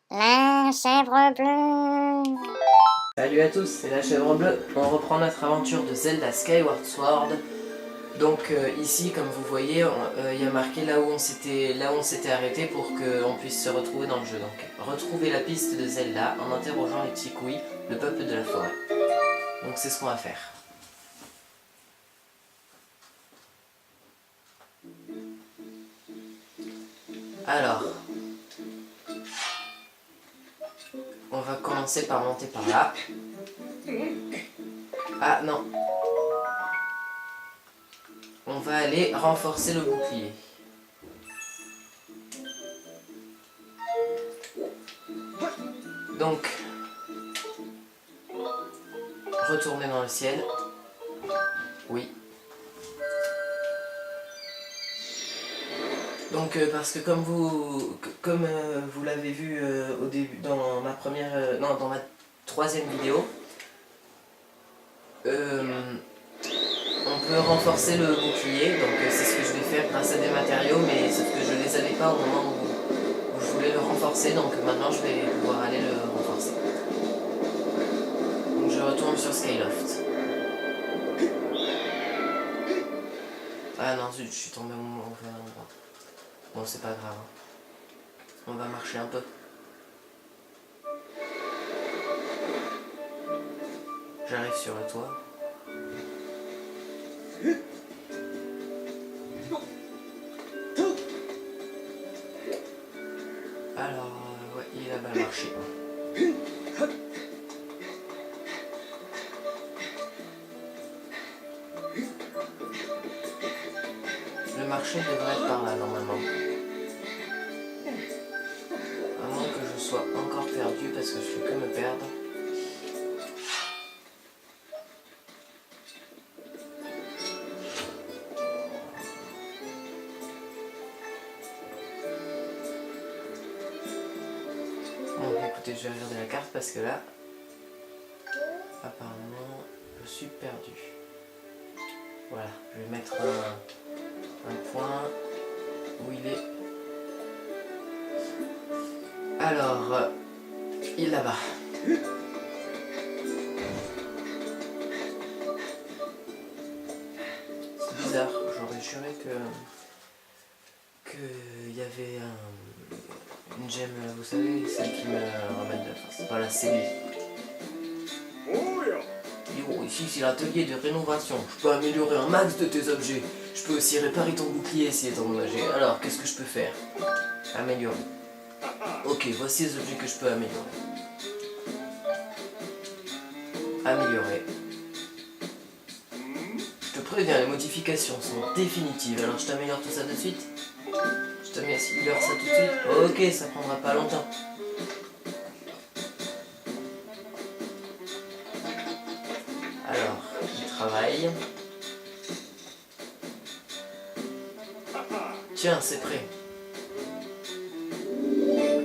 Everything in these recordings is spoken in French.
La chèvre bleue. Salut à tous, c'est la chèvre bleue. On reprend notre aventure de Zelda Skyward Sword. Donc ici, comme vous voyez, il y a marqué là où on s'était arrêté pour qu'on puisse se retrouver dans le jeu. Donc retrouver la piste de Zelda en interrogeant les Tikouis, le peuple de la forêt. Donc c'est ce qu'on va faire. Alors, on va commencer par monter par là. Ah non. On va aller renforcer le bouclier. Donc, retourner dans le ciel. Oui. Donc parce que comme vous l'avez vu au début dans ma première dans ma troisième vidéo, on peut renforcer le bouclier, donc c'est ce que je vais faire grâce à des matériaux, mais sauf que je les avais pas au moment où je voulais le renforcer, donc maintenant je vais pouvoir aller le renforcer. Donc je retourne sur Skyloft. Ah non zut, je suis tombé au mauvais endroit. Bon c'est pas grave. On va marcher un peu. J'arrive sur le toit. Alors, ouais, il a mal marché. Le marché devrait être par là normalement. À moins que je sois encore perdu parce que je fais que me perdre. Bon, écoutez, je vais regarder la carte parce que là, apparemment, je suis perdu. Voilà, je vais mettre un point où il est. Alors, il est là-bas. C'est bizarre, j'aurais juré que il y avait une gemme, vous savez, celle qui me remet de la force. Voilà, c'est lui. Yo, ici c'est l'atelier de rénovation. Je peux améliorer un max de tes objets. Je peux aussi réparer ton bouclier s'il est endommagé. Alors, qu'est-ce que je peux faire? Améliorer. Ok, voici les objets que je peux améliorer. Améliorer. Je te préviens, les modifications sont définitives. Alors, je t'améliore tout ça de suite. Je t'améliore ça tout de suite. Ok, ça prendra pas longtemps. Alors, il travaille. Tiens, c'est prêt.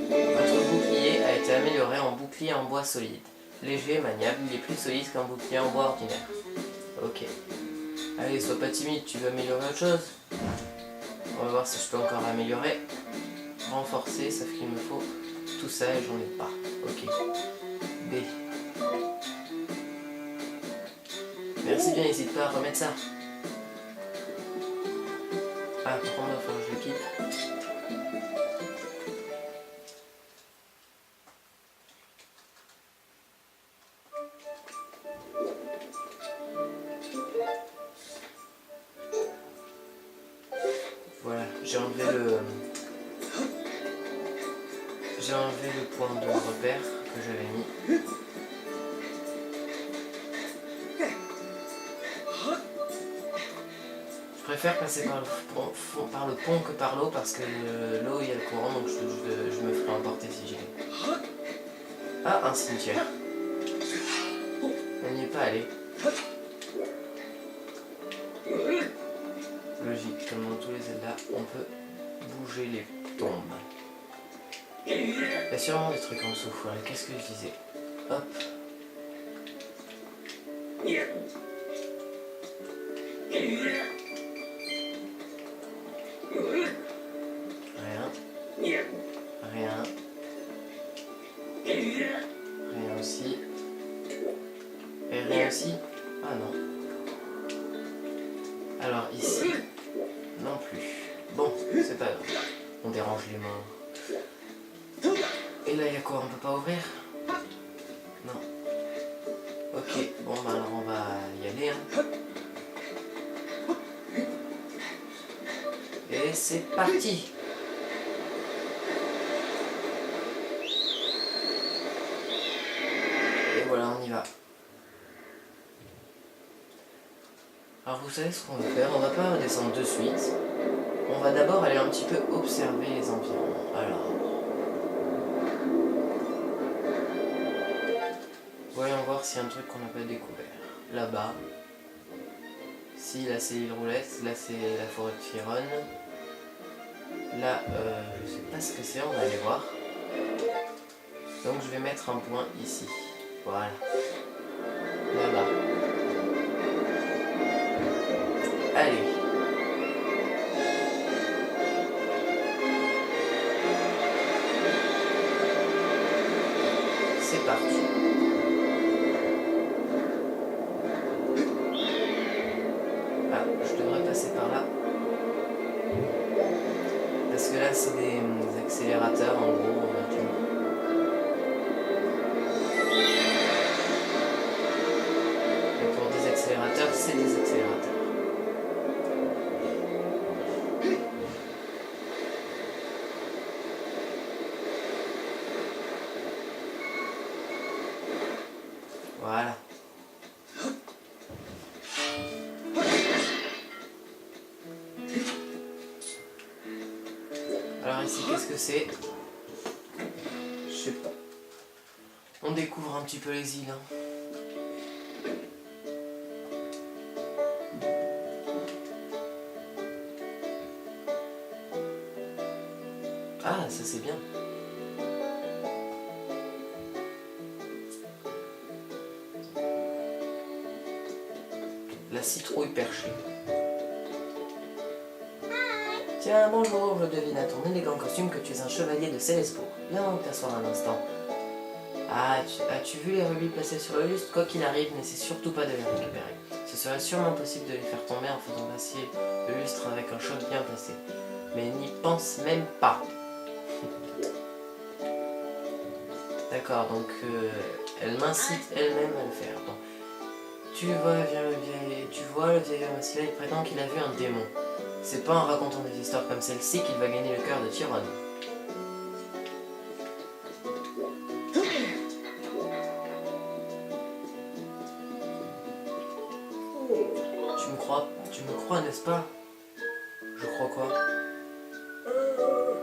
Votre bouclier a été amélioré en bouclier en bois solide. Léger, maniable, il est plus solide qu'un bouclier en bois ordinaire. Ok. Allez, sois pas timide, tu veux améliorer autre chose? On va voir si je peux encore améliorer. Renforcer, sauf qu'il me faut tout ça et j'en ai pas. Ok. B. Merci bien, n'hésite pas à remettre ça. Ah, par contre, il va falloir que je le quitte. Voilà, j'ai enlevé le point de repère que j'avais mis. Je préfère passer par le pont que par l'eau parce que l'eau il y a le courant donc je me ferai emporter si j'y vais. Ah, un cimetière. On n'y est pas allé. Logique, comme dans tous les Zelda, on peut bouger les tombes. Il y a sûrement des trucs en dessous. Voilà, qu'est-ce que je disais? Hop. Rien. Rien. Rien aussi. Et rien aussi. Ah non. Alors ici, non plus. Bon, c'est pas grave. On dérange les morts. Et là, il y a quoi? On peut pas ouvrir? Non. Ok, bon bah alors on va y aller. Hein. Et c'est parti! Et voilà, on y va. Alors vous savez ce qu'on va faire? On va pas redescendre de suite. On va d'abord aller un petit peu observer les environs. Alors, voyons voir s'il y a un truc qu'on n'a pas découvert. Là-bas. Si, là c'est l'île Roulette, là c'est la forêt de Fironne. Là, je sais pas ce que c'est, on va aller voir. Donc je vais mettre un point ici. Voilà. Là-bas. Allez. C'est parti. Ah, je devrais passer par là. Parce que là, c'est des accélérateurs, en gros. Et pour des accélérateurs, c'est des accélérateurs. Voilà. Alors ici, qu'est-ce que c'est? Je sais pas. On découvre un petit peu les îles. Hein. Ah, ça c'est bien. La citrouille perchée. Tiens, bonjour, je devine à ton élégant costume que tu es un chevalier de Célesbourg. Viens donc t'asseoir un instant. Ah, as-tu vu les rubis placés sur le lustre? Quoi qu'il arrive, n'essaie surtout pas de les récupérer. Ce serait sûrement possible de les faire tomber en faisant passer le lustre avec un choc bien placé. Mais n'y pense même pas. D'accord, donc elle m'incite elle-même à le faire. Donc, tu vois le vieil homme assis là, il prétend qu'il a vu un démon. C'est pas en racontant des histoires comme celle-ci qu'il va gagner le cœur de Tyrone. Tu me crois, n'est-ce pas? Je crois quoi?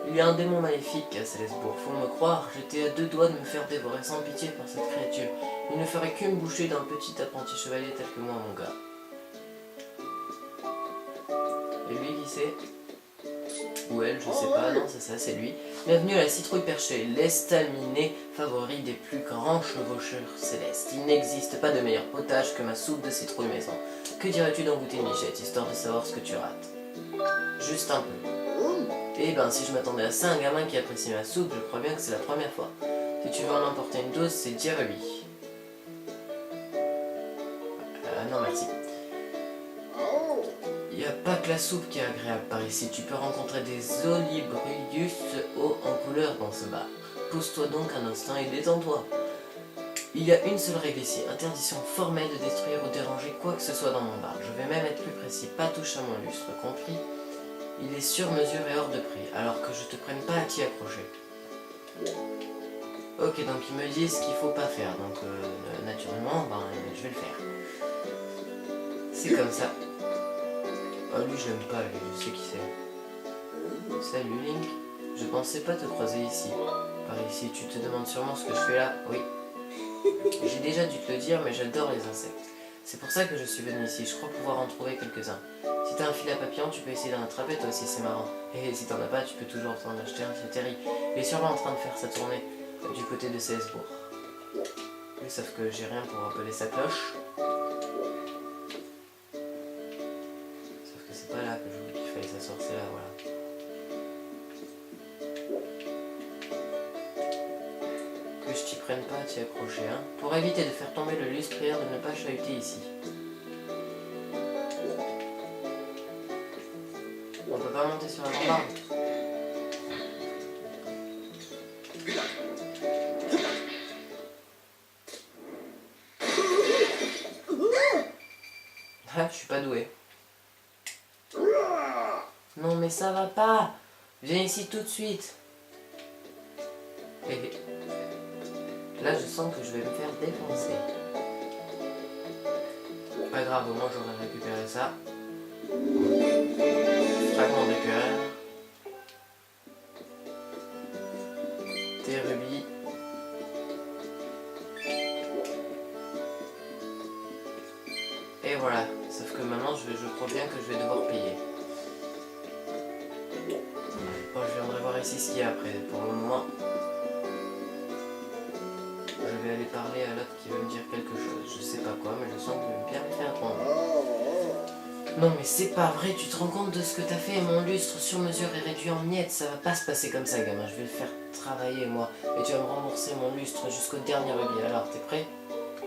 Il y a un démon maléfique à Célesbourg, faut me croire, j'étais à 2 doigts de me faire dévorer sans pitié par cette créature. Il ne ferait que me boucher d'un petit apprenti chevalier tel que moi, mon gars. Et lui, qui c'est? Ou elle, je sais pas, non, c'est ça, c'est lui. Bienvenue à la citrouille perchée, l'estaminet favori des plus grands chevaucheurs célestes. Il n'existe pas de meilleur potage que ma soupe de citrouille maison. Que dirais-tu d'en goûter une michette, histoire de savoir ce que tu rates? Juste un peu. Eh ben, si je m'attendais à ça, un gamin qui apprécie ma soupe, je crois bien que c'est la première fois. Si tu veux en emporter une dose, c'est Jeremy. Non, merci. Il n'y a pas que la soupe qui est agréable par ici. Tu peux rencontrer des Olibrius hauts en couleur dans ce bar. Pose-toi donc un instant et détends-toi. Il y a une seule règle ici, interdiction formelle de détruire ou déranger quoi que ce soit dans mon bar. Je vais même être plus précis, pas touche à mon lustre, compris? Il est sur mesure et hors de prix, alors que je te prenne pas à t'y accrocher. Ok, donc ils me disent ce qu'il faut pas faire, donc naturellement, ben, je vais le faire. C'est comme ça. Oh, lui, je l'aime pas, lui, je sais qui c'est. Salut, Link. Je pensais pas te croiser ici. Par ici, tu te demandes sûrement ce que je fais là. Oui. J'ai déjà dû te le dire, mais j'adore les insectes. C'est pour ça que je suis venu ici, je crois pouvoir en trouver quelques-uns. Si t'as un fil à papillon, tu peux essayer d'en attraper toi aussi, c'est marrant. Et si t'en as pas, tu peux toujours t'en acheter un chez Terry. Il est sûrement en train de faire sa tournée du côté de Célesbourg. Oui, sauf que j'ai rien pour appeler sa cloche. Sauf que c'est pas là que je voulais qu'il fallait s'asseoir, c'est là, voilà. Que je t'y prenne pas à t'y accrocher, hein. Pour éviter de faire tomber le lustre, prière de ne pas chahuter ici. On peut pas monter sur la rambarde. Ah, je suis pas doué. Non mais ça va pas. Viens ici tout de suite. Et là je sens que je vais me faire défoncer. Pas grave, au moins j'aurais récupéré ça. Fragment de cœur. Tes rubis. Et voilà. Sauf que maintenant je crois bien que je vais devoir payer. Bon, je viendrai voir ici ce qu'il y a après. Pour le moment, je vais aller parler à l'autre qui va me dire quelque chose. Je sais pas quoi, mais je sens que je vais bien me faire prendre. Non mais c'est pas vrai, tu te rends compte de ce que t'as fait? Mon lustre sur mesure est réduit en miettes, ça va pas se passer comme ça gamin, je vais le faire travailler moi. Et tu vas me rembourser mon lustre jusqu'au dernier rubis. Alors, t'es prêt?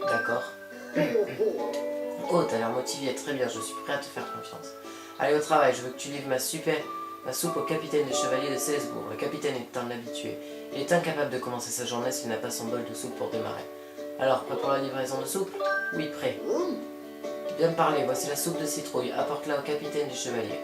D'accord. Oh, t'as l'air motivé, très bien, je suis prêt à te faire confiance. Allez au travail, je veux que tu livres ma soupe au capitaine des chevaliers de Célesbourg. Le capitaine est un habitué. Il est incapable de commencer sa journée s'il n'a pas son bol de soupe pour démarrer. Alors, prêt pour la livraison de soupe? Oui, prêt. Bien me parler, voici la soupe de citrouille. Apporte-la au capitaine des chevaliers.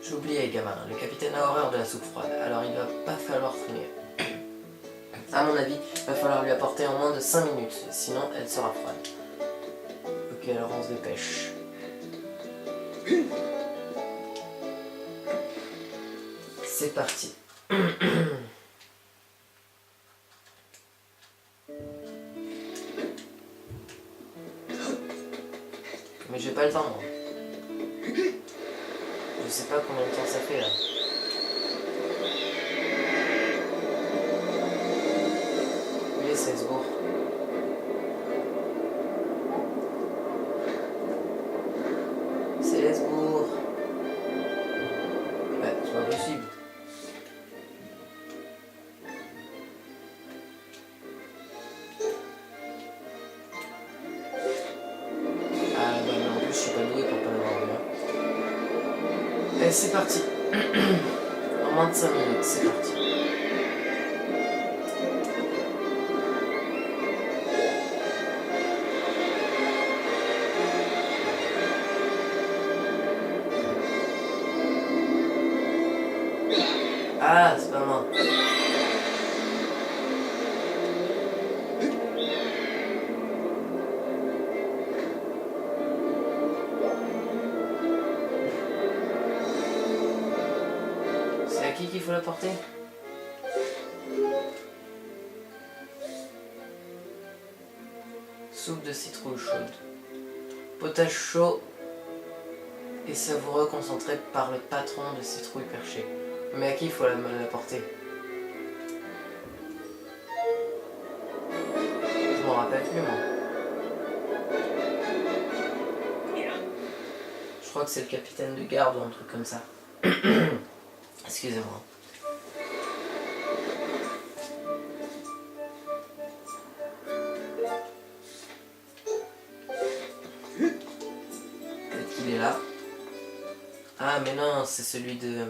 J'oubliais, gamin, le capitaine a horreur de la soupe froide, alors il va pas falloir traîner. À mon avis, il va falloir lui apporter en moins de 5 minutes, sinon elle sera froide. Ok, alors on se dépêche. C'est parti. Mais j'ai pas le temps, moi. Je sais pas combien de temps ça fait, là. Oui, Célesbourg. Célesbourg. Ouais, c'est pas possible. Ah bah mais en plus je suis pas doué pour pas l'avoir vu. Et c'est parti. En moins de 5 minutes, c'est parti. Ah, c'est pas moi. C'est à qui qu'il faut la porter? Soupe de citrouille chaude. Potage chaud et savoureux concentré par le patron de citrouille perché. Mais à qui il faut la porter? Je m'en rappelle plus moi. Je crois que c'est le capitaine de garde ou un truc comme ça. Excusez-moi. Peut-être qu'il est là. Ah mais non, c'est celui de...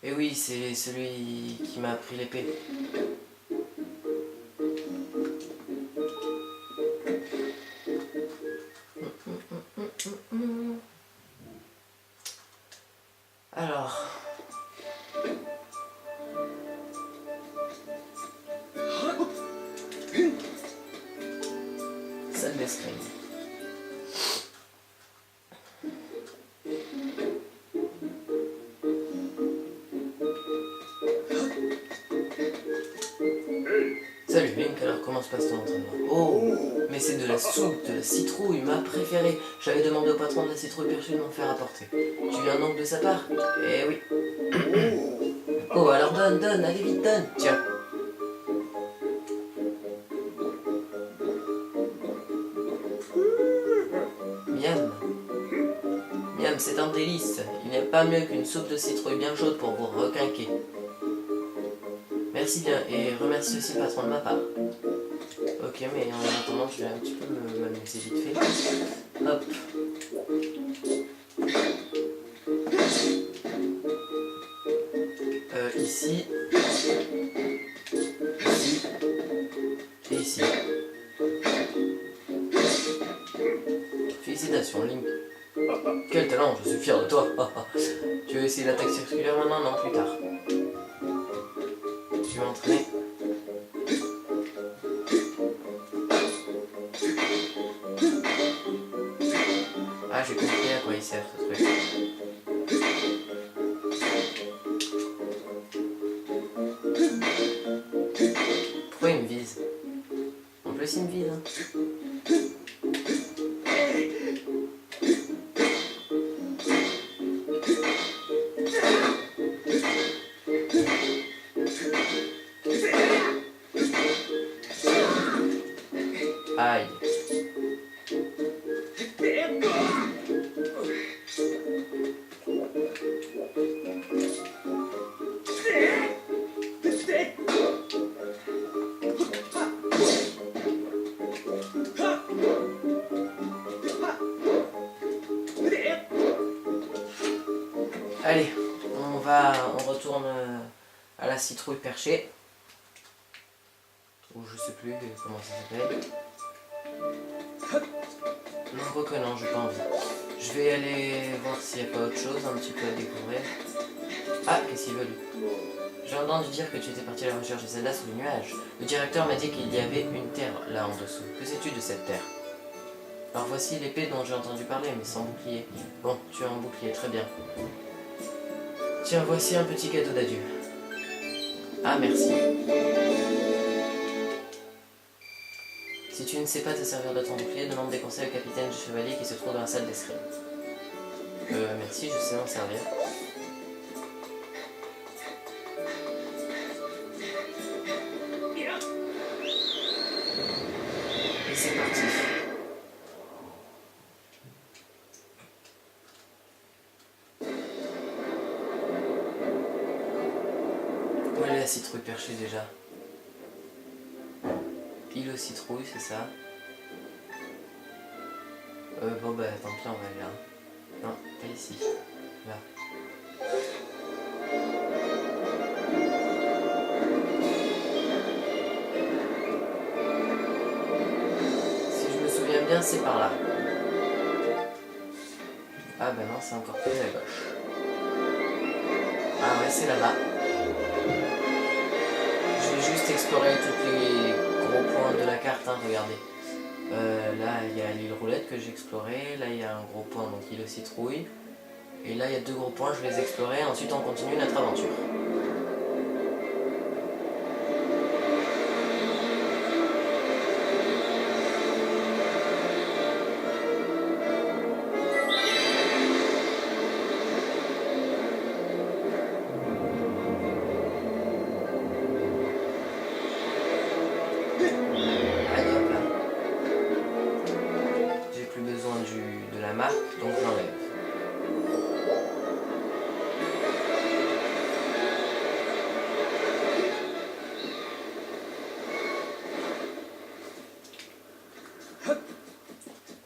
Eh oui, c'est celui qui m'a pris l'épée. Alors... Salle d'escrime. Salut Link, alors comment se passe ton entraînement? Oh, mais c'est de la soupe, de la citrouille, ma préférée. J'avais demandé au patron de la citrouille perchée de m'en faire apporter. Tu viens donc de sa part? Eh oui. Oh, alors donne, allez vite, donne. Tiens. Miam. Miam. c'est un délice. Il n'y a pas mieux qu'une soupe de citrouille bien chaude pour vous requinquer. Merci bien, et remercie aussi le patron de ma part. Ok, mais en attendant, je vais un petit peu m'amuser vite fait. Hop. Ici. Ici. Et ici. Félicitations, Link. Quel talent, je suis fier de toi. Tu veux essayer l'attaque circulaire maintenant? Non, plus tard. Tu vas entraîner. Ah, j'ai compris à quoi il sert ce truc. Pourquoi il me vise? En plus, il me vise. Hein. Aïe. Allez, on retourne à la citrouille perchée. Ou je sais plus comment ça s'appelle. Non, quoique non, j'ai pas envie. Je vais aller voir s'il n'y a pas autre chose un petit peu à découvrir. Ah, qu'est-ce qu'il veut lui? J'ai entendu dire que tu étais parti à la recherche de Zelda sous les nuages. Le directeur m'a dit qu'il y avait une terre là en dessous. Que sais-tu de cette terre? Alors voici l'épée dont j'ai entendu parler, mais sans bouclier. Bon, tu as un bouclier, très bien. Tiens, voici un petit cadeau d'adieu. Ah, merci. Si tu ne sais pas te servir de ton bouclier, demande des conseils au capitaine du chevalier qui se trouve dans la salle d'escrime. Merci, je sais m'en servir. Et c'est parti. Où est la citrouille perchée déjà? Île aux citrouilles, c'est ça. Bon bah tant pis, on va aller là. Non, pas ici. Là. Si je me souviens bien, c'est par là. Ah bah non, c'est encore plus à gauche. Ah ouais, c'est là-bas. Je vais juste explorer tous les gros points de la carte, hein, regardez. Là, il y a l'île Roulette que j'ai explorée. Là, il y a un gros point, donc île aux citrouilles. Et là, il y a deux gros points, je vais les explorer. Ensuite, on continue notre aventure. De la marque, donc j'enlève.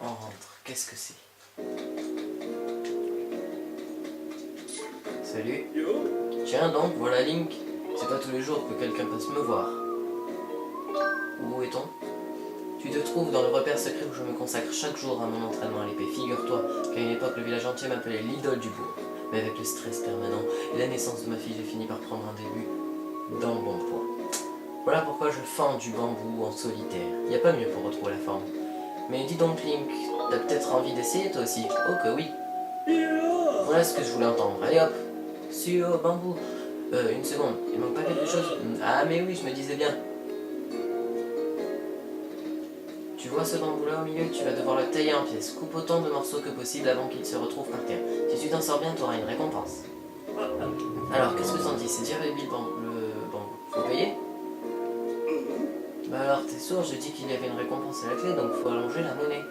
On rentre. Qu'est-ce que c'est? Salut. Tiens donc, voilà Link. C'est pas tous les jours que quelqu'un passe me voir. Où est-on? Tu te trouves dans le repère secret où je me consacre chaque jour à mon entraînement à l'épée. Figure-toi qu'à une époque, le village entier m'appelait l'idole du bourg. Mais avec le stress permanent et la naissance de ma fille, j'ai fini par prendre un début d'embonpoint. Voilà pourquoi je fends du bambou en solitaire. Il n'y a pas mieux pour retrouver la forme. Mais dis donc Link, t'as peut-être envie d'essayer toi aussi? Oh que oui. Voilà ce que je voulais entendre. Allez hop. Sur bambou. Une seconde, il manque pas quelque chose? Ah mais oui, je me disais bien. Tu vois ce bambou-là au milieu? Tu vas devoir le tailler en pièces. Coupe autant de morceaux que possible avant qu'il se retrouve par terre. Si tu t'en sors bien, tu auras une récompense. Alors, qu'est-ce que t'en dis? C'est diable le bambou. Faut payer? Bah alors, t'es sourd, j'ai dit qu'il y avait une récompense à la clé, donc faut allonger la monnaie.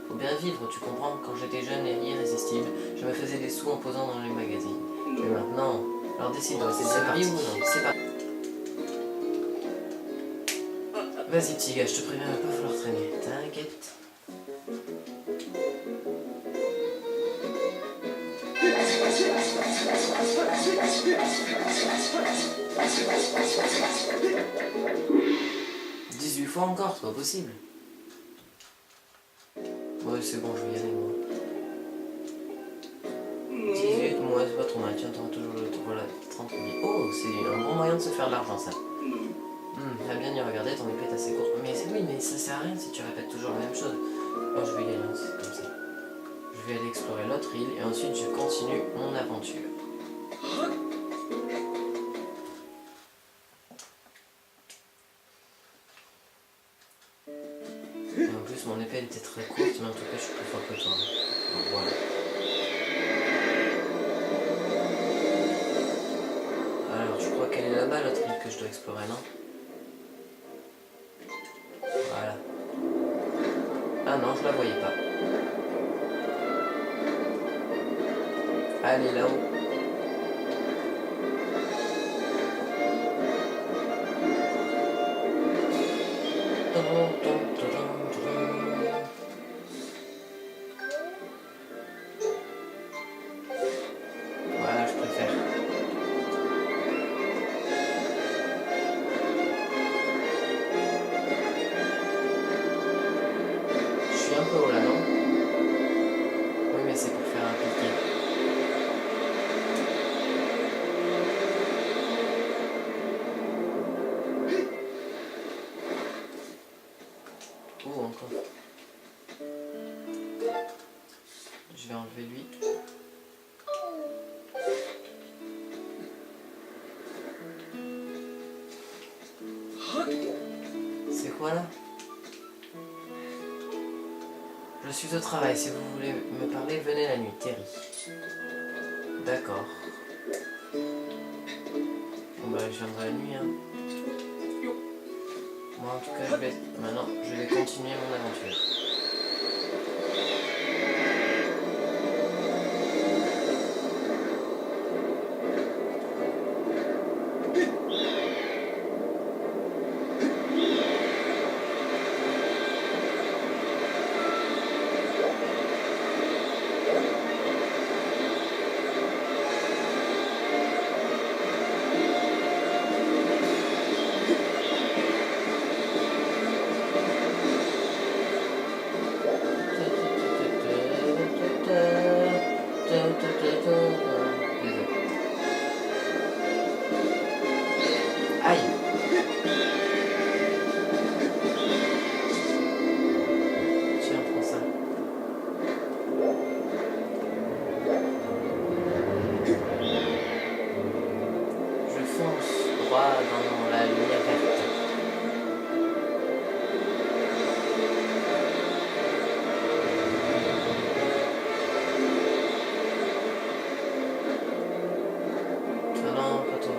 Faut bien vivre, tu comprends? Quand j'étais jeune et irrésistible, je me faisais des sous en posant dans les magazines. Mais maintenant, alors décide-toi, c'est parti ou non? C'est parti. Vas-y petit gars, je te préviens, il va pas falloir traîner. T'inquiète. « 18 fois encore, c'est pas possible. » Ouais, c'est bon, je vais y aller, moi. 18, moi, c'est pas trop mal. Tiens, t'auras toujours le... Voilà, 30 000. Oh, c'est un bon moyen de se faire de l'argent, ça. À bien y regarder, ton épée est assez courte. Mais oui, mais ça sert à rien si tu répètes toujours la même chose. Oh, je vais y aller, hein, c'est comme ça. Je vais aller explorer l'autre île et ensuite je continue mon aventure. Et en plus, mon épée elle était très courte, mais en tout cas, je suis plus fort que toi. Donc voilà. Alors, je crois qu'elle est là-bas, l'autre île que je dois explorer, non? Voilà. Ah non, je la voyais pas. Elle est là-haut. Voilà, je préfère. Je suis un peu haut là, non? Oui, mais c'est pour faire un piqué. Oh, encore. Je vais enlever lui. C'est quoi là? Je suis au travail, si vous voulez me parler, venez la nuit, Terry. D'accord. Bon bah je viendrai la nuit hein. Moi en tout cas maintenant je vais continuer mon aventure. Aïe. Tiens, prends ça. Je fonce droit dans la lumière verte. Ah non, pas toi.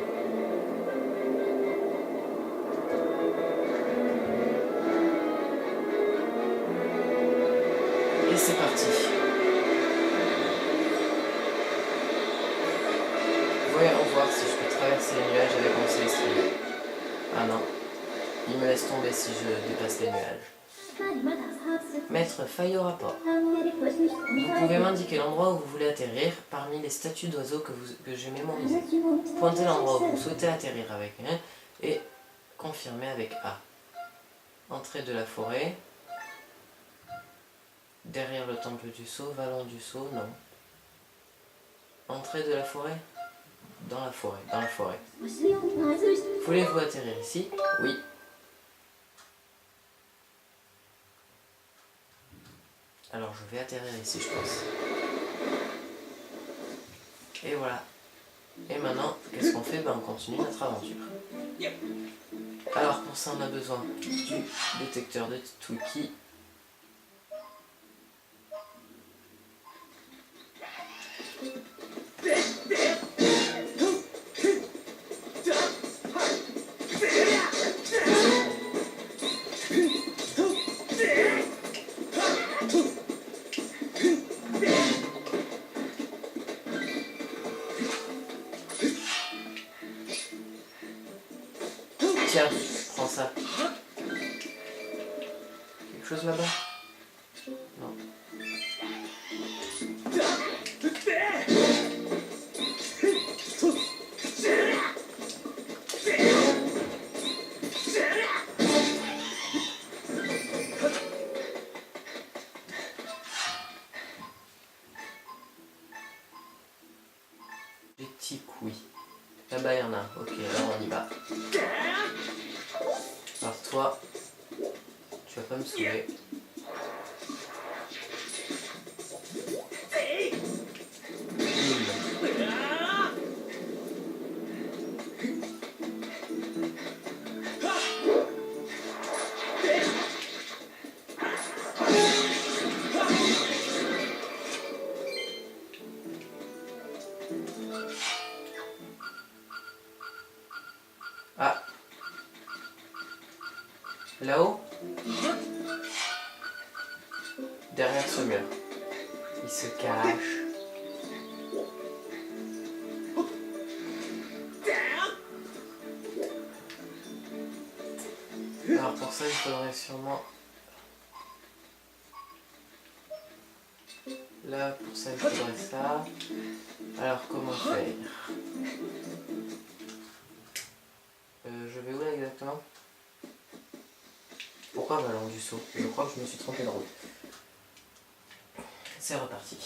Et c'est parti. Voyons voir si je peux traverser les nuages avec mon célestier. Ah non, il me laisse tomber si je dépasse les nuages. Maître, faille au rapport. Vous pouvez m'indiquer l'endroit où vous voulez atterrir parmi les statues d'oiseaux que j'ai mémorisées. Pointez l'endroit où vous souhaitez atterrir avec un et confirmez avec A. Entrée de la forêt. Derrière le temple du sceau, vallon du sceau, non. Entrée de la forêt. Dans la forêt. Voulez-vous atterrir ici? Oui. Alors je vais atterrir ici, je pense. Et voilà. Et maintenant, qu'est-ce qu'on fait? Ben, on continue notre aventure. Alors pour ça, on a besoin du détecteur de Twiki. tiens, prends ça. Quelque chose là-bas? Non. Des petits couilles. Là-bas, il y en a. Ok, alors on y va. Alors toi, tu vas pas me saouler. Ah. Là-haut? Derrière ce mur. Il se cache. Alors pour ça, il faudrait sûrement... Là, pour ça, il faudrait ça. Alors, comment faire? Je vais où là exactement? Pourquoi ballon du saut? Je crois que je me suis trompé de route. C'est reparti.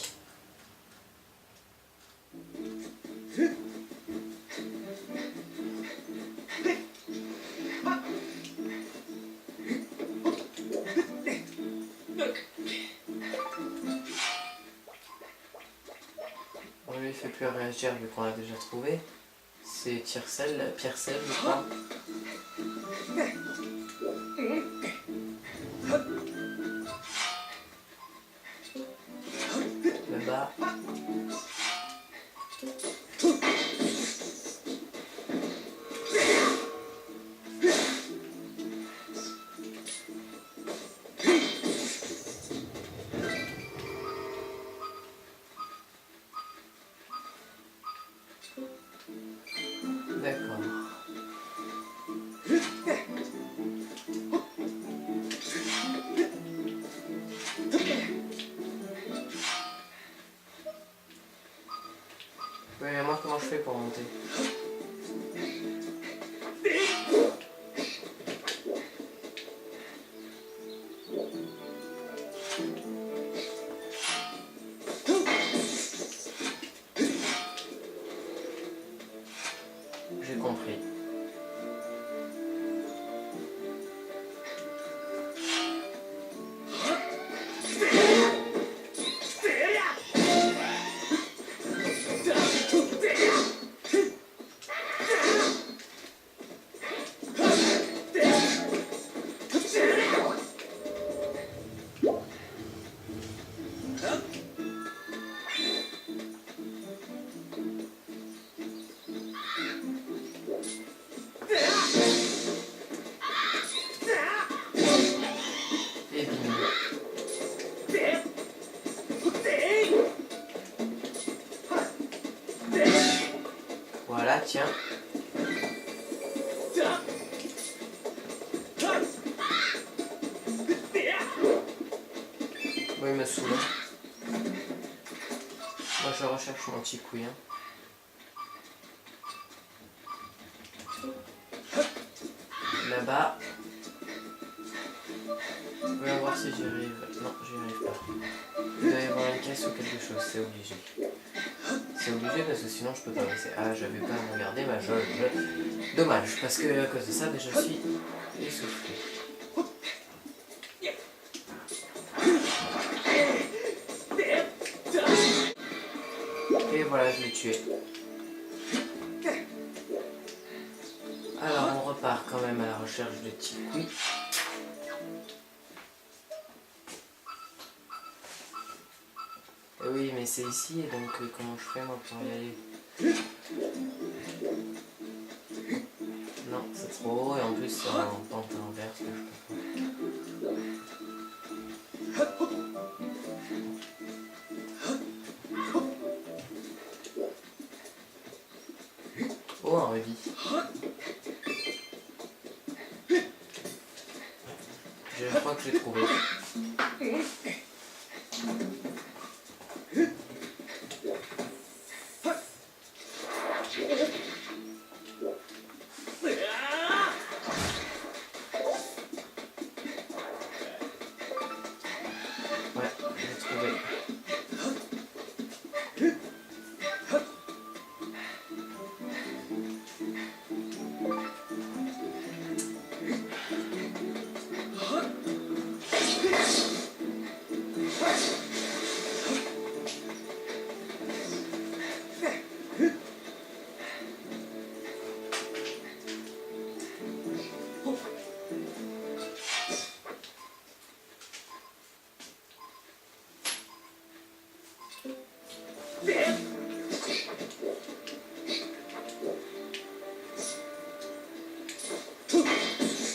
On lui fait plus réagir vu qu'on l'a déjà trouvé. C'est Piercel, je crois. Là-bas. D'accord. Oui, mais moi, comment je fais pour monter? J'ai compris. Et bim. Voilà, tiens. Oui, il me saoule. Moi, je recherche mon petit couille. Là-bas. Voyons voir si j'y arrive. Non, j'y arrive pas. Il doit y avoir une caisse ou quelque chose, c'est obligé. C'est obligé parce que sinon je peux pas passer. Ah, j'avais pas regardé ma jauge. Dommage, parce que à cause de ça, déjà, je suis essoufflé. Et voilà, je l'ai tué. Alors, on repart quand même à la recherche de Tikui. Oui, mais c'est ici, et donc comment je fais moi pour y aller? Non, c'est trop haut, et en plus c'est en pente inverse, je peux pas. Oh, un rubis. crois que j'ai trouvé. Ouais, j'ai trouvé.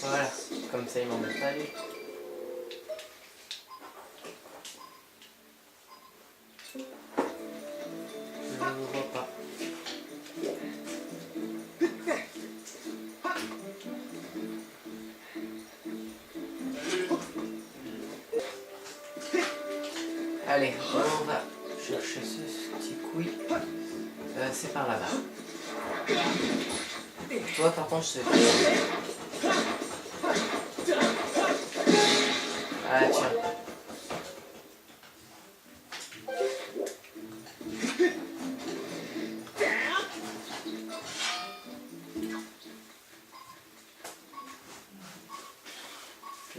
Voilà, comme ça il m'embête pas lui. Je ne le vois pas. Allez, on va chercher ce petit couille. C'est par là-bas. Toi par contre je sais pas. Ah tiens.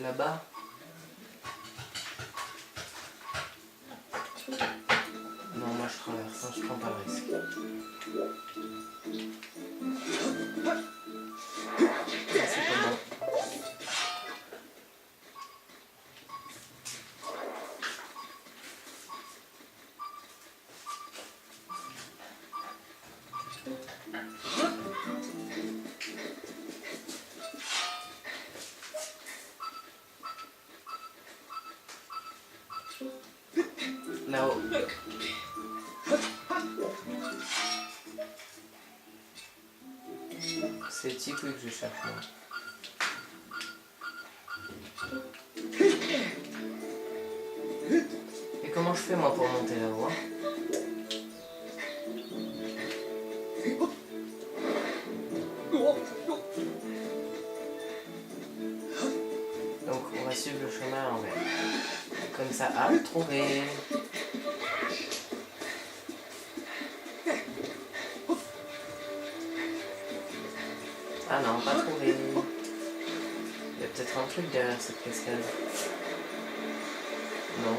Là-bas. Non, moi je traverse, hein, je prends pas le risque. Ça, c'est pas bon. Là-haut. C'est le petit couille que je cherche moi. Et comment je fais moi pour monter là-haut? Donc on va suivre le chemin à l'envers. Comme ça, ah, trouvé. Ah non, pas trouvé. Il y a peut-être un truc derrière cette cascade. Non.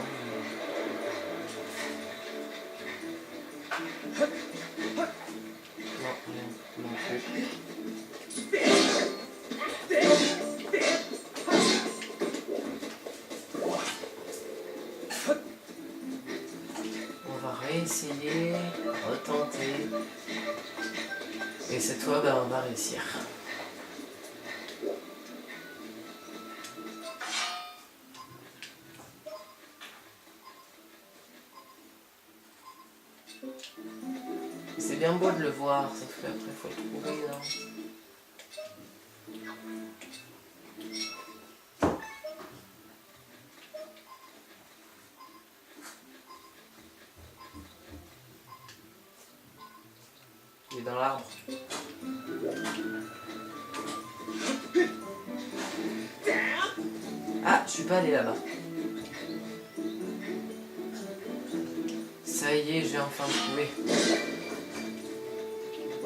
Non, rien non plus. On va réessayer, retenter. Et cette fois, ben, on va réussir. C'est bien beau de le voir, sauf qu'après il faut le trouver, non? Il est dans l'arbre. Ah, je suis pas allé là-bas. Ça y est, j'ai enfin trouvé.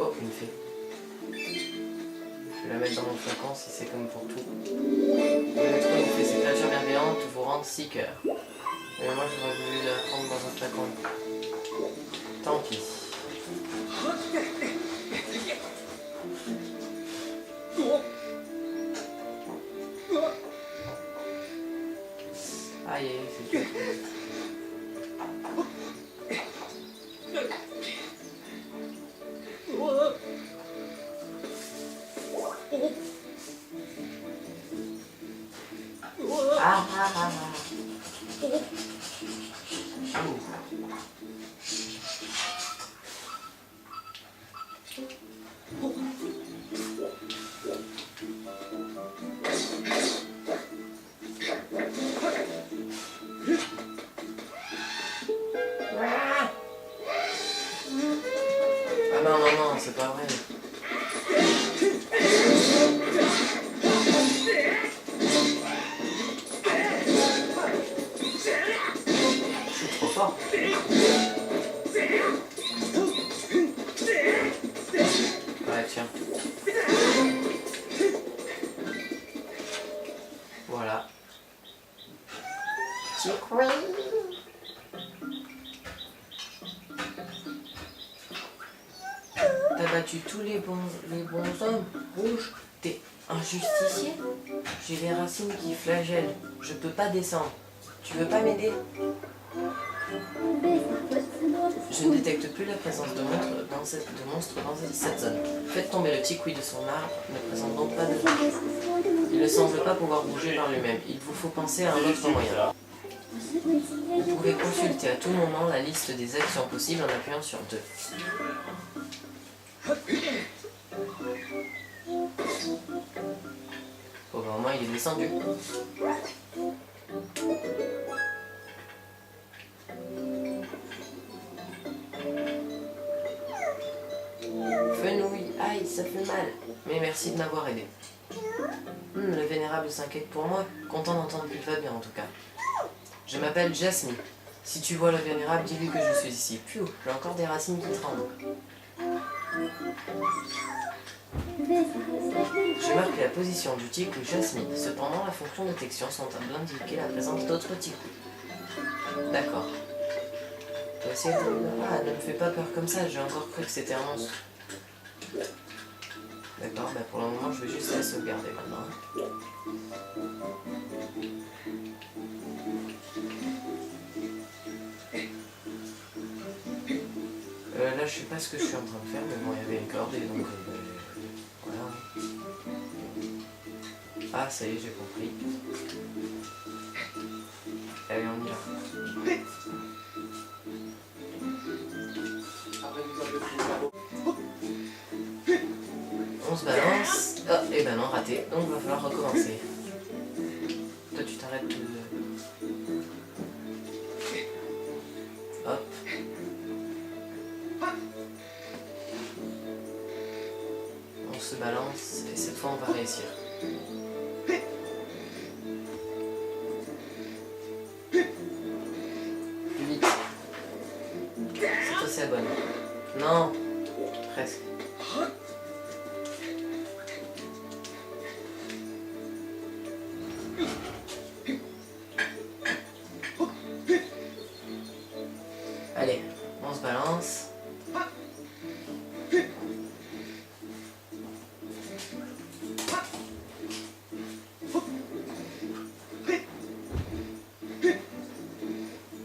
Oh, une fée. Je vais la mettre dans mon flacon si c'est comme pour tout. Vous avez trouvé une fée, ces créatures bienveillantes vous rendent 6 cœurs. Mais moi j'aurais voulu la prendre dans un flacon. Tant pis. Aïe, c'est tout. Ah ah ah ah. non, c'est pas vrai. Je suis trop fort. Ouais, tiens. Voilà. Chicoui. T'as battu tous les bons hommes. Rouge, t'es un justicier. J'ai les racines qui flagellent. Je peux pas descendre. Tu veux pas m'aider? Je ne détecte plus la présence de monstres dans cette zone. Faites tomber le Tikwi de son arbre, ne présente donc pas de danger. Il ne semble pas pouvoir bouger par lui-même. Il vous faut penser à un autre moyen. Vous pouvez consulter à tout moment la liste des actions possibles en appuyant sur 2. Au moment il est descendu. Fenouil, aïe, ça fait mal. Mais merci de m'avoir aidé. Le vénérable s'inquiète pour moi. Content d'entendre qu'il va bien en tout cas. Je m'appelle Jasmine. Si tu vois le vénérable, dis-lui que je suis ici. Pfiou, j'ai encore des racines qui tremblent. Je marque la position du Tikwi Jasmine. Cependant, la fonction de détection semble indiquer la présence d'autres Tikwi. D'accord. Ah, ne me fais pas peur comme ça, j'ai encore cru que c'était un monstre. D'accord, bah pour le moment je vais juste la sauvegarder maintenant. Là je sais pas ce que je suis en train de faire, mais bon il y avait une corde et donc voilà. Ah ça y est, j'ai compris. Allez, on y va. On se balance. Ah, et ben non, raté. Donc il va falloir recommencer. Toi tu t'arrêtes de... Hop. On se balance et cette fois on va réussir. Plus vite. C'est toi c'est la bonne. Non. Presque. Allez, on se balance.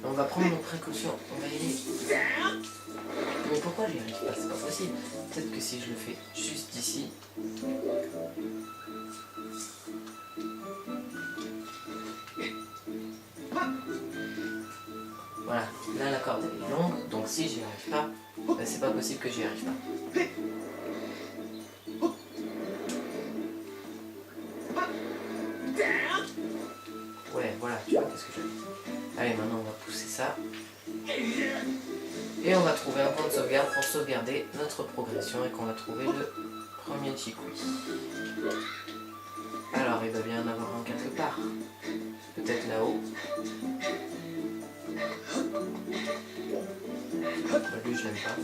On va prendre nos précautions, on va y aller. Mais pourquoi j'y arrive pas? C'est pas possible. Peut-être que si je le fais juste d'ici. Voilà, là la corde elle est longue, donc si j'y arrive pas, ben c'est pas possible que j'y arrive pas. Ouais, voilà, tu vois qu'est-ce que je veux. Allez, maintenant on va pousser ça. Et on va trouver un point de sauvegarde pour sauvegarder notre progression et qu'on va trouver le premier Tikwi. Alors, il doit bien en avoir un quelque part. Peut-être là-haut. Lui, je l'aime pas.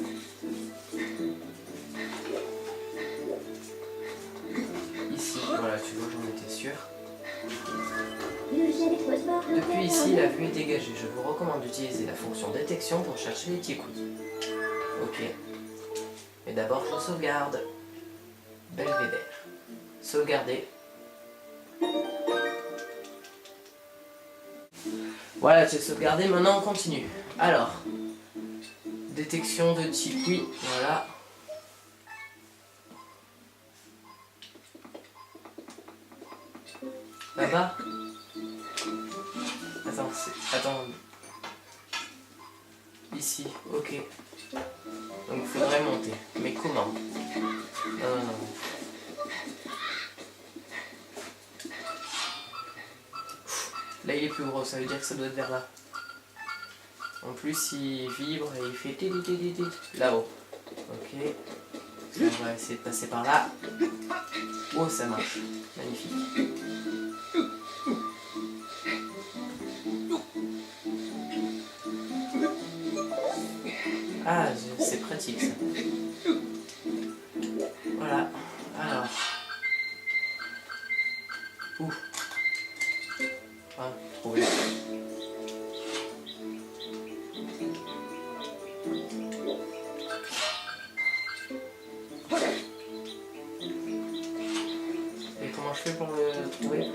Ici, voilà, tu vois, j'en étais sûr. Depuis ici, la vue est dégagée. Je vous recommande d'utiliser la fonction détection pour chercher les Tikwi. Ok. Mais d'abord, je sauvegarde. Belvédère. Sauvegarder. Voilà, j'ai sauvegardé. Maintenant, on continue. Alors, détection de Tikwi. Voilà. Là-bas. Attends. Ici, ok. Donc il faudrait monter. Mais comment? Non. Là il est plus gros, ça veut dire que ça doit être vers là. En plus il vibre et il fait là-haut. Ok. On va essayer de passer par là. Oh, ça marche. Magnifique. Ah, c'est pratique ça. Voilà. Alors. Ouh. Ah, trouvé. Et comment je fais pour le trouver?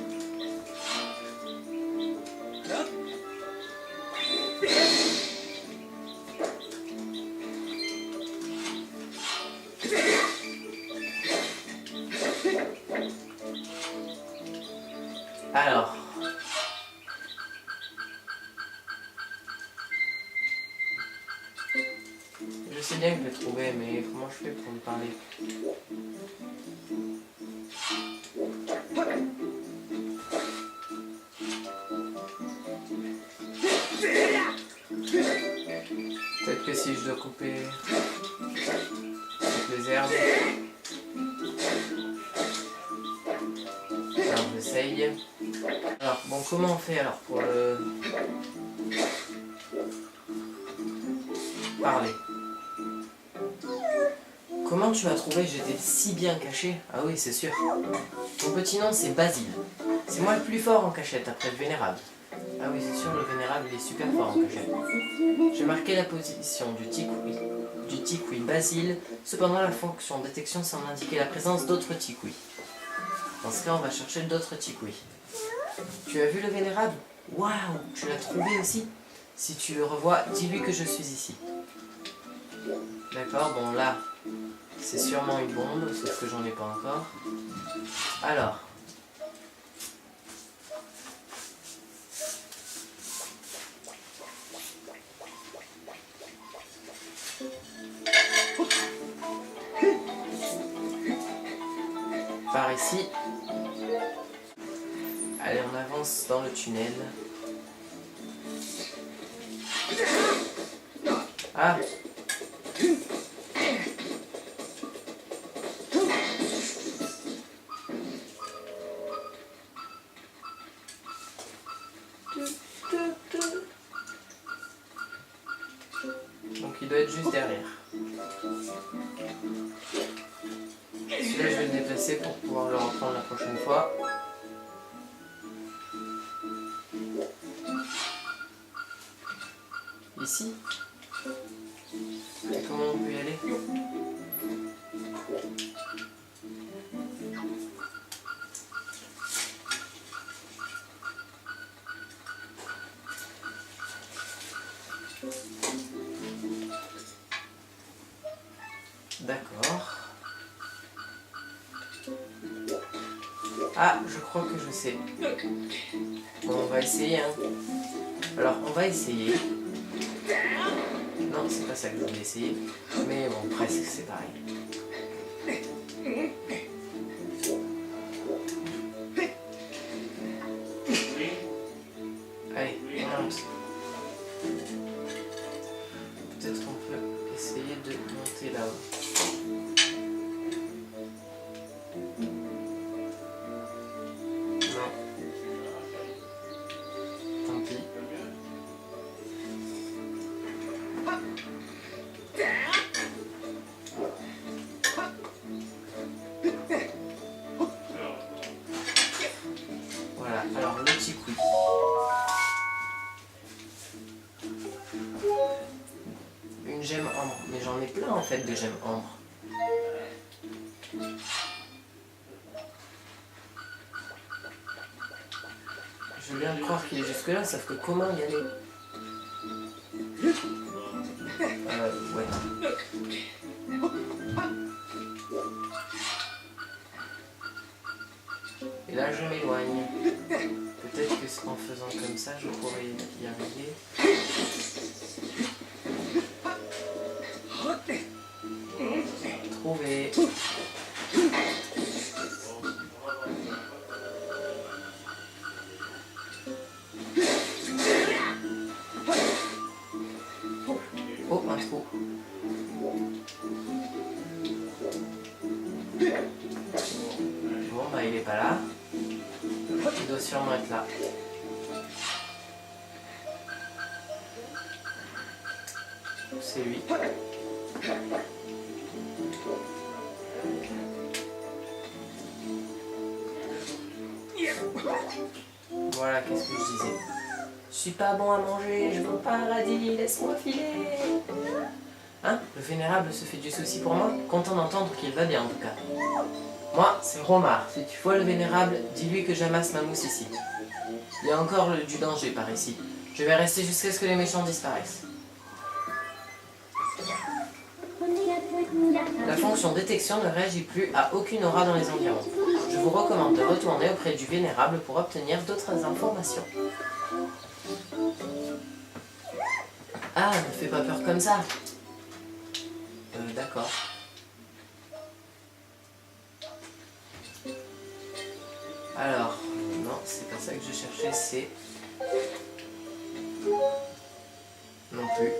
Alors. Je sais bien que je l'ai trouvé, mais comment je fais pour lui parler? Peut-être que si je dois couper toutes les herbes. Alors j'essaye. Alors bon, comment on fait alors pour le parler? Comment tu as trouvé? J'étais si bien caché. Ah oui, c'est sûr. Mon petit nom c'est Basile. C'est moi le plus fort en cachette après le vénérable. Ah oui, c'est sûr, le vénérable il est super fort en cachette. J'ai marqué la position du ticouis Basile. Cependant, la fonction détection semble indiquer la présence d'autres ticouis. Dans ce cas, on va chercher d'autres ticouis. Tu as vu le vénérable? Waouh, tu l'as trouvé aussi? Si tu le revois, dis-lui que je suis ici. D'accord, bon là, c'est sûrement une bombe, sauf que j'en ai pas encore. Alors. Par ici. Allez, on avance dans le tunnel. Ah! Donc il doit être juste derrière. Celui-là, je vais le déplacer pour pouvoir le reprendre la prochaine fois. Ici. Et comment on peut y aller? D'accord. Ah, je crois que je sais. Bon, on va essayer, hein. Alors, on va essayer. Non, c'est pas ça que je voulais essayer. Mais bon, presque, c'est pareil. Allez, on avance. Peut-être qu'on peut essayer de monter là-haut. Non. Tant pis. Voilà, alors le ticouis. Une gemme ambre, mais j'en ai plein en fait de gemmes ambre. Je veux bien croire qu'il est jusque là, sauf que comment y aller? Ouais. Et là je m'éloigne. Peut-être que en faisant comme ça, je pourrais y arriver. Trouvé. Oh, un trou. il est pas là. Il doit sûrement être là. C'est lui. Voilà, qu'est-ce que je disais? Je suis pas bon à manger, je veux au paradis, laisse-moi filer. Hein? Le vénérable se fait du souci pour moi? Content d'entendre qu'il va bien en tout cas. Moi, c'est Romar. Si tu vois le vénérable, dis-lui que j'amasse ma mousse ici. Il y a encore du danger par ici. Je vais rester jusqu'à ce que les méchants disparaissent. La fonction détection ne réagit plus à aucune aura dans les environs. Je vous recommande de retourner auprès du vénérable pour obtenir d'autres informations. Ah, ne fais pas peur comme ça. D'accord. Alors, non, c'est pas ça que je cherchais, c'est... Non plus.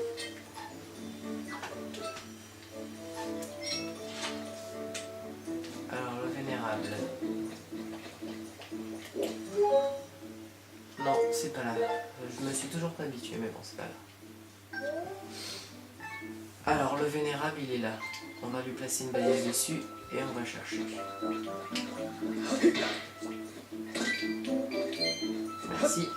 Alors, le vénérable. Non, c'est pas là. Je me suis toujours pas habitué, mais bon, c'est pas là. Alors, le vénérable, il est là. On va lui placer une balise dessus et on va chercher. Merci.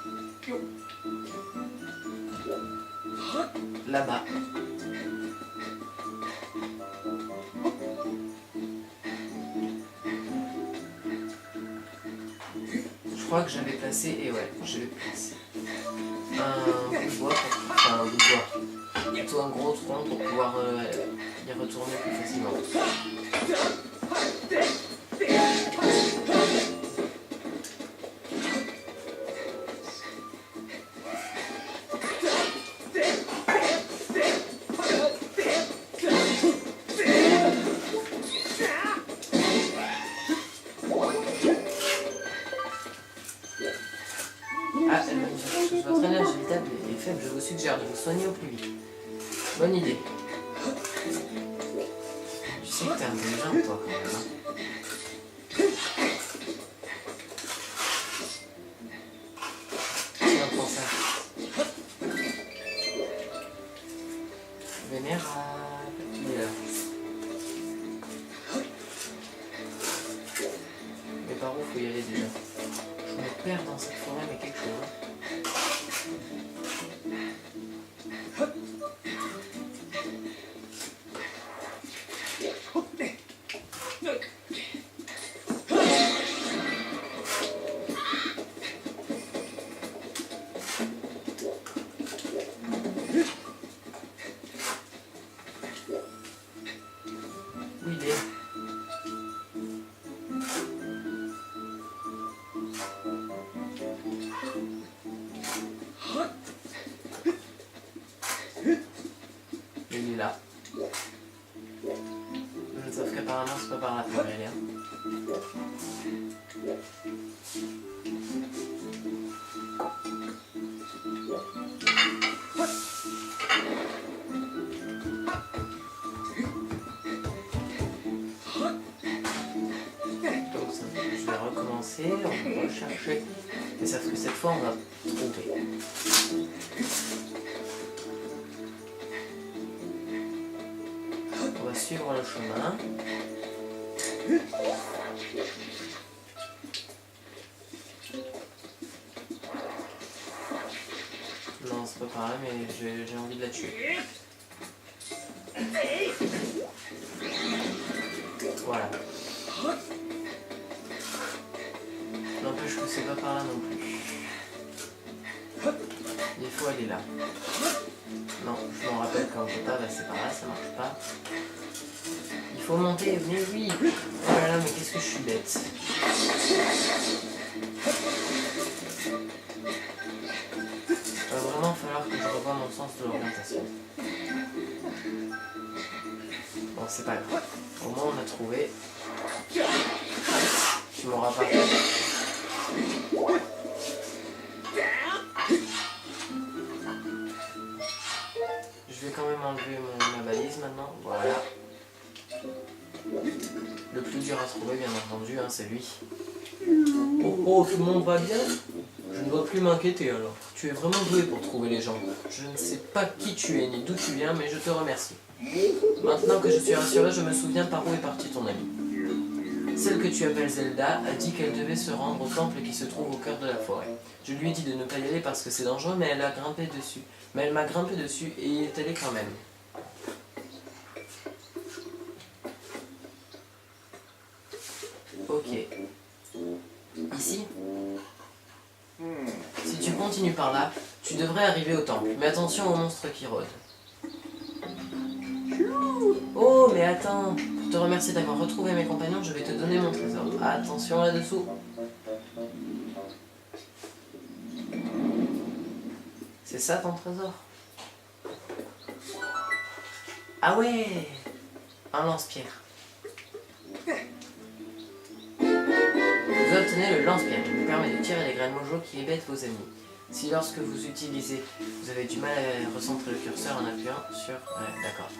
Là-bas. Je crois que j'avais placé, et ouais, j'avais placé un bout de bois, enfin un bout de bois, plutôt un gros tronc pour pouvoir y retourner plus facilement. Ah, votre énergie vitale est faible, je vous suggère de vous soigner au plus vite. Bonne idée. Tu sais que t'es intelligent, toi, quand même. Hein. Tiens, prends ça. Vénérable. Il est là. Mais par où faut y aller déjà? Je me perds dans cette forêt, mais quelque chose. Où il est? Il est là. Sauf qu'apparemment c'est pas par là pour y aller. Donc ça, je vais recommencer, on va rechercher. Mais sauf que cette fois on va trouver. On va suivre le chemin. Non, c'est pas par là, mais j'ai envie de la tuer. Voilà. N'empêche que c'est pas par là non plus. Il faut aller là. Non, je m'en rappelle quand on peut pas, bah c'est par là, ça marche pas. Il faut monter, mais oui. Oh là là, mais qu'est-ce que je suis bête. Il va vraiment falloir que je revoie mon sens de l'orientation. Bon, c'est pas grave. Au moins on a trouvé. Tu m'auras pas. Je vais quand même enlever ma balise maintenant. Voilà. Le plus dur à trouver, bien entendu, hein, c'est lui. Oh, oh, tout le monde va bien? Je ne dois plus m'inquiéter alors. Tu es vraiment doué pour trouver les gens. Je ne sais pas qui tu es ni d'où tu viens, mais je te remercie. Maintenant que je suis rassuré, je me souviens par où est partie ton amie. Celle que tu appelles Zelda a dit qu'elle devait se rendre au temple qui se trouve au cœur de la forêt. Je lui ai dit de ne pas y aller parce que c'est dangereux, mais elle a grimpé dessus. Mais elle m'a grimpé dessus et y est allée quand même. Ok. Ici? Si tu continues par là, tu devrais arriver au temple. Mais attention aux monstres qui rôdent. Oh, mais attends. Pour te remercier d'avoir retrouvé mes compagnons, je vais te donner mon trésor. Attention là-dessous. C'est ça ton trésor? Ah ouais! Un lance-pierre. Vous obtenez le lance-pierre. Il vous permet de tirer les graines mojo qui hébètent vos ennemis. Si lorsque vous utilisez, vous avez du mal à recentrer le curseur en appuyant sur... Ouais, d'accord.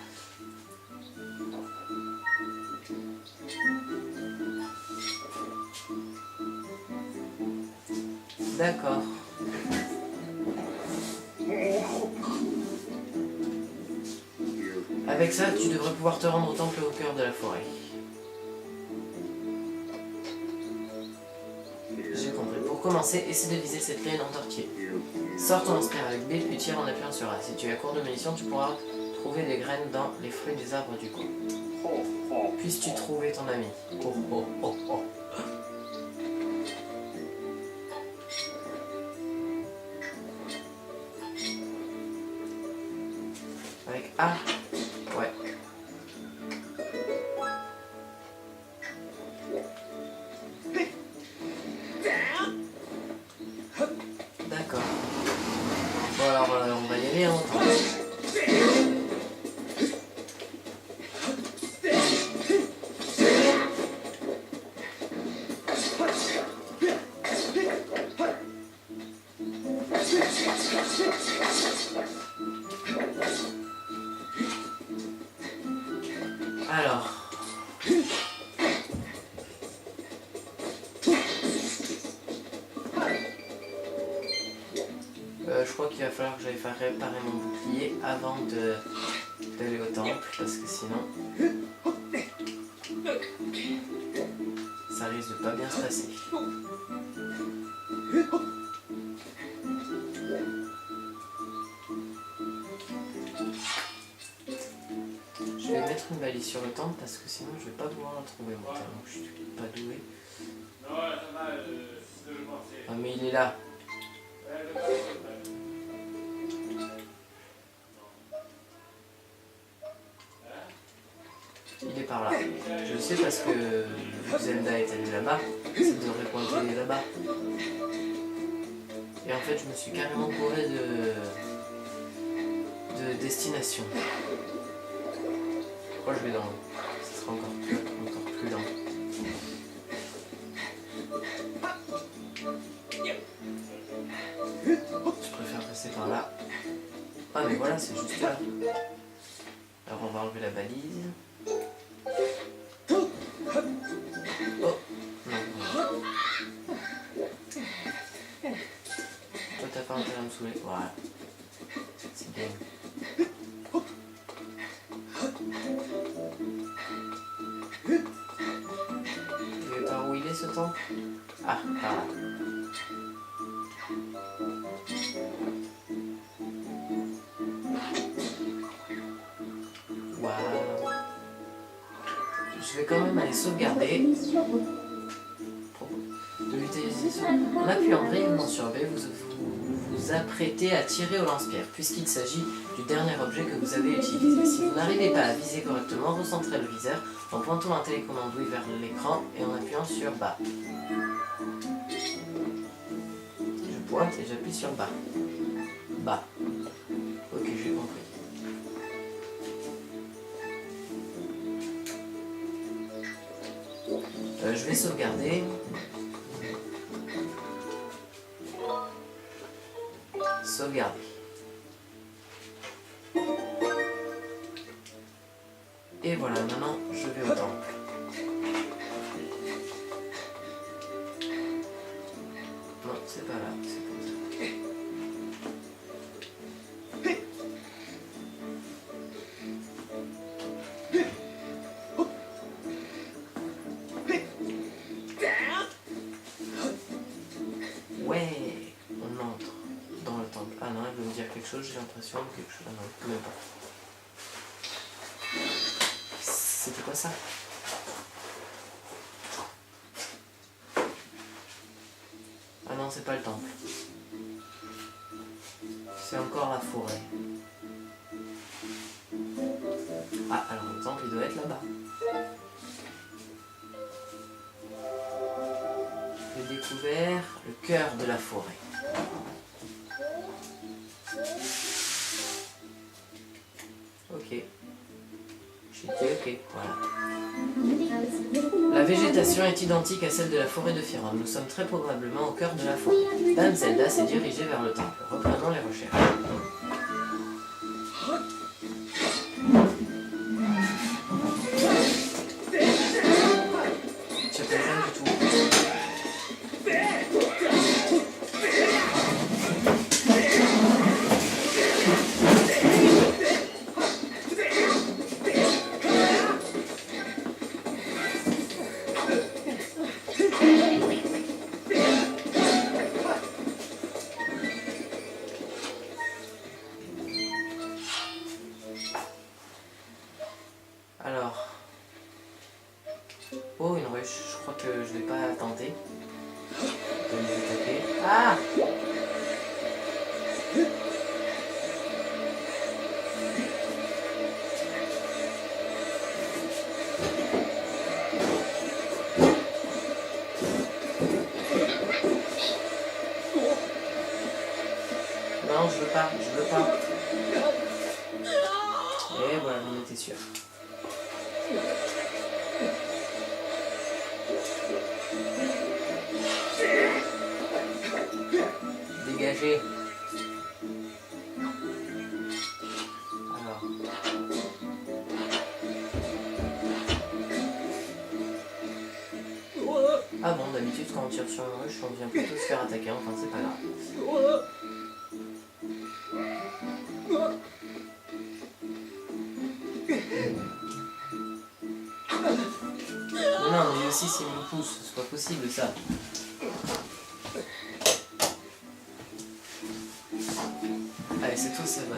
D'accord. Avec ça, tu devrais pouvoir te rendre au temple au cœur de la forêt. J'ai compris. Pour commencer, essaie de viser cette graine entortillée. Sors ton lance-pierre avec B, puis tire en appuyant sur A. Si tu es à court de munitions, tu pourras trouver des graines dans les fruits des arbres du coin. Puisses-tu trouver ton ami? Oh, oh, oh, oh. Avec A? Ouais. D'accord. Bon alors, on va y aller en temps. Alors. Je crois qu'il va falloir que j'aille faire réparer mon bouclier avant d'aller au temple, parce que sinon ça risque de pas bien se passer. Je vais mettre une balise sur le temple parce que sinon je vais pas pouvoir la trouver moi, tellement que je suis pas doué. Ah mais il est là. Il est par là. Je le sais parce que Zelda est allée là-bas, ça devrait pointer là-bas. Et en fait, je me suis carrément gouré de destination. Pourquoi je vais dans l'eau? Ce sera encore plus lent. Je préfère passer par là. Ah mais voilà, c'est juste là. Alors on va enlever la balise. Oh, non. Toi t'as pas intérêt à me saouler. Voilà. C'est bien. Tu veux par où il est ce temple? Ah, par là. Waouh. Je vais quand même aller sauvegarder. De l'utilisation. En appuyant brièvement sur B, vous apprêtez à tirer au lance-pierre, puisqu'il s'agit du dernier objet que vous avez utilisé. Si vous n'arrivez pas à viser correctement, recentrez le viseur en pointant un télécommande Wii vers l'écran et en appuyant sur bas. Je pointe et j'appuie sur bas. Bas. Ok, j'ai compris. Je vais sauvegarder. Sauvegarder. Et voilà, maintenant je vais au temple. j'ai l'impression de quelque chose. Ah non, même pas. C'était quoi ça? Ah non, c'est pas le temple. C'est encore la forêt. Ah, alors le temple, il doit être là-bas. J'ai découvert le cœur de la forêt. Ok. J'ai dit ok, voilà. La végétation est identique à celle de la forêt de Fyrom. Nous sommes très probablement au cœur de la forêt. Dame Zelda s'est dirigée vers le temple. Reprenons les recherches. Je sais rien du tout. Alors. Oh, une ruche. Je crois que je vais pas tenter de les attaquer. Ah! Non, je veux pas, je veux pas. Et voilà, on était sûr. Dégagez. Alors. Ah bon, d'habitude quand on tire sur une ruche, on vient plutôt se faire attaquer, enfin c'est pas grave. Non, mais aussi s'il me pousse, c'est pas possible ça. Allez, c'est tout, c'est bon.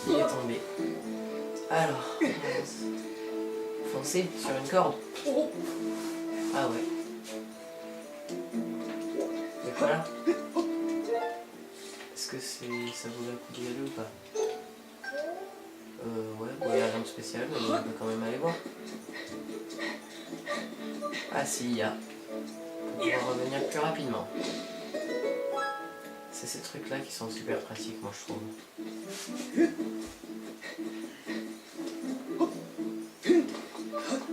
Il est tombé. Alors, foncer sur une corde. Ah ouais. Et voilà. Est-ce que ça vaut le coup d'y aller ou pas? Ouais, bon, il n'y a rien de spécial, mais on peut quand même aller voir. Ah si, il y a. On va revenir plus rapidement. C'est ces trucs-là qui sont super pratiques, moi je trouve.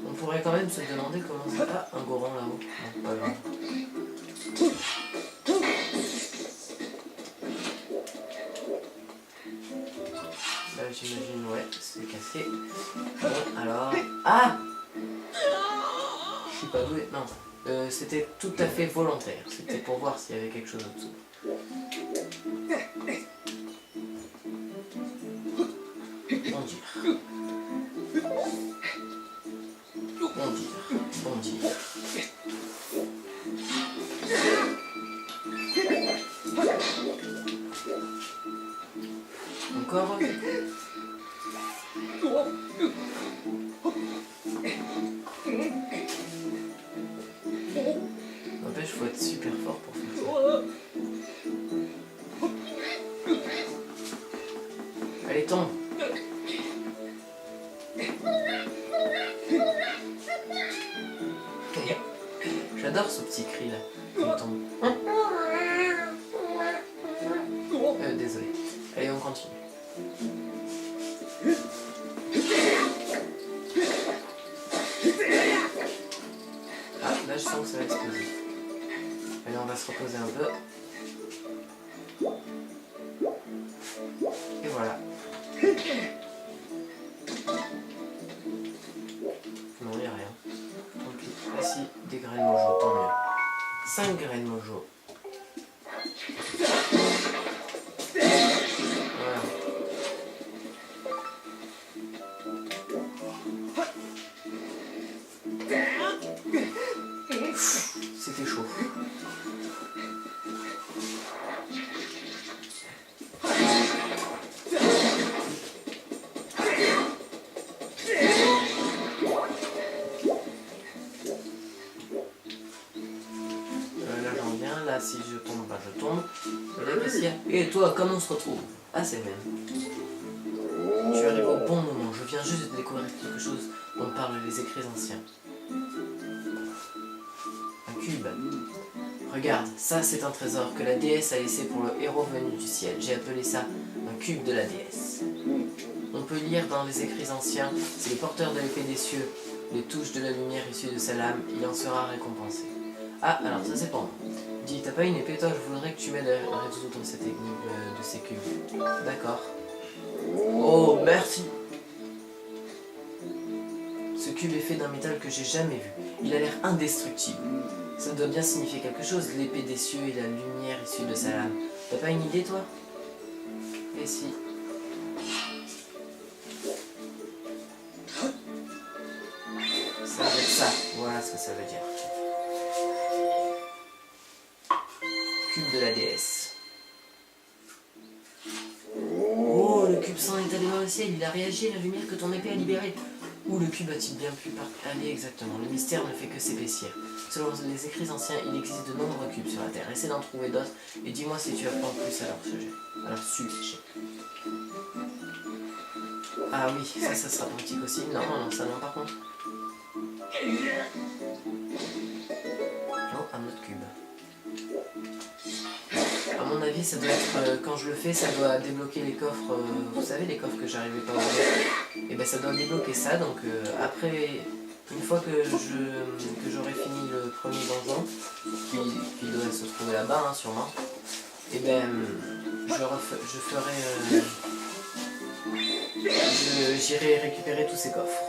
On pourrait quand même se demander comment c'est pas un goron là-haut. Non, pas grave. Là j'imagine, ouais, c'est cassé. Bon, alors... Ah! Je suis pas doué, non. C'était tout à fait volontaire. C'était pour voir s'il y avait quelque chose au-dessous. Bon dire. Bon dire. Encore. N'empêche, faut être super fort pour faire ça. Allez, tombe. J'adore ce petit cri là. Il tombe. Désolé. Allez, on continue. Ah, là je sens que ça va exploser. Allez, on va se reposer un peu. Et voilà. Non, il n'y a rien. Tant pis. Ah si, des graines mojo, tant mieux. 5 graines mojo. Voilà. fait chaud. Là j'en viens, là si je tombe, bah je tombe. Et là qu'est-ce qu'il y a? Et toi, comment on se retrouve? Ah c'est même. Tu arrives au bon moment, je viens juste de découvrir quelque chose dont parlent les écrits anciens. Un cube. Regarde, ça c'est un trésor que la déesse a laissé pour le héros venu du ciel. J'ai appelé ça un cube de la déesse. On peut lire dans les écrits anciens, c'est le porteur de l'épée des cieux, les touches de la lumière issue de sa lame, il en sera récompensé. Ah, alors ça c'est pour moi. Dis, t'as pas une épée toi, je voudrais que tu m'aides à résoudre cette énigme de ces cubes. D'accord. Oh, merci. Ce cube est fait d'un métal que j'ai jamais vu. Il a l'air indestructible. Ça doit bien signifier quelque chose, l'épée des cieux et la lumière issue de sa lame. T'as pas une idée, toi? Et si? Ça veut dire ça. Voilà ce que ça veut dire. Cube de la déesse. Oh, le cube sang est allé dans le ciel, il a réagi à la lumière que ton épée a libérée. Où le cube a-t-il bien pu aller exactement? Le mystère ne fait que s'épaissir. Selon les écrits anciens, il existe de nombreux cubes sur la Terre. Essaie d'en trouver d'autres et dis-moi si tu apprends plus à leur sujet. Alors, sujet. Ah oui, ça sera pratique aussi. Non, non, ça non par contre. Oh, un autre cube. À mon avis, ça doit être, quand je le fais, ça doit débloquer les coffres, vous savez, les coffres que j'arrivais pas à ouvrir. Et ben ça doit débloquer ça, donc après, une fois que j'aurai fini le premier donjon, qui doit se trouver là-bas, hein, sûrement, et ben j'irai récupérer tous ces coffres.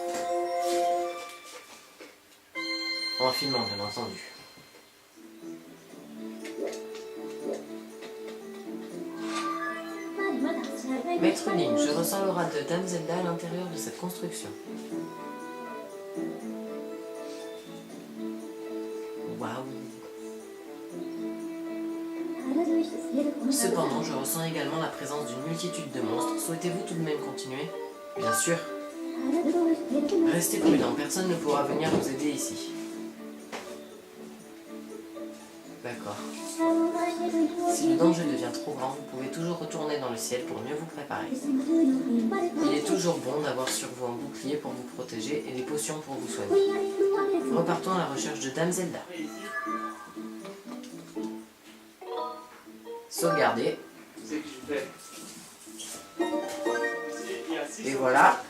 En filmant, bien entendu. Maître Link, je ressens l'aura de Dame Zelda à l'intérieur de cette construction. Waouh. Cependant, je ressens également la présence d'une multitude de monstres. Souhaitez-vous tout de même continuer? Bien sûr. Restez prudent, personne ne pourra venir vous aider ici. D'accord. Si le danger devient trop grand, vous pouvez toujours retourner dans le ciel pour mieux vous préparer. Il est toujours bon d'avoir sur vous un bouclier pour vous protéger et des potions pour vous soigner. Repartons à la recherche de Dame Zelda. Sauvegarder. Et voilà.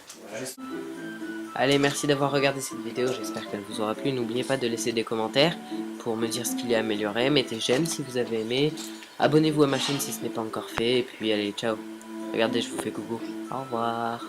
Allez, merci d'avoir regardé cette vidéo, j'espère qu'elle vous aura plu. N'oubliez pas de laisser des commentaires pour me dire ce qu'il y a amélioré. Mettez j'aime si vous avez aimé. Abonnez-vous à ma chaîne si ce n'est pas encore fait. Et puis allez, ciao. Regardez, je vous fais coucou. Au revoir.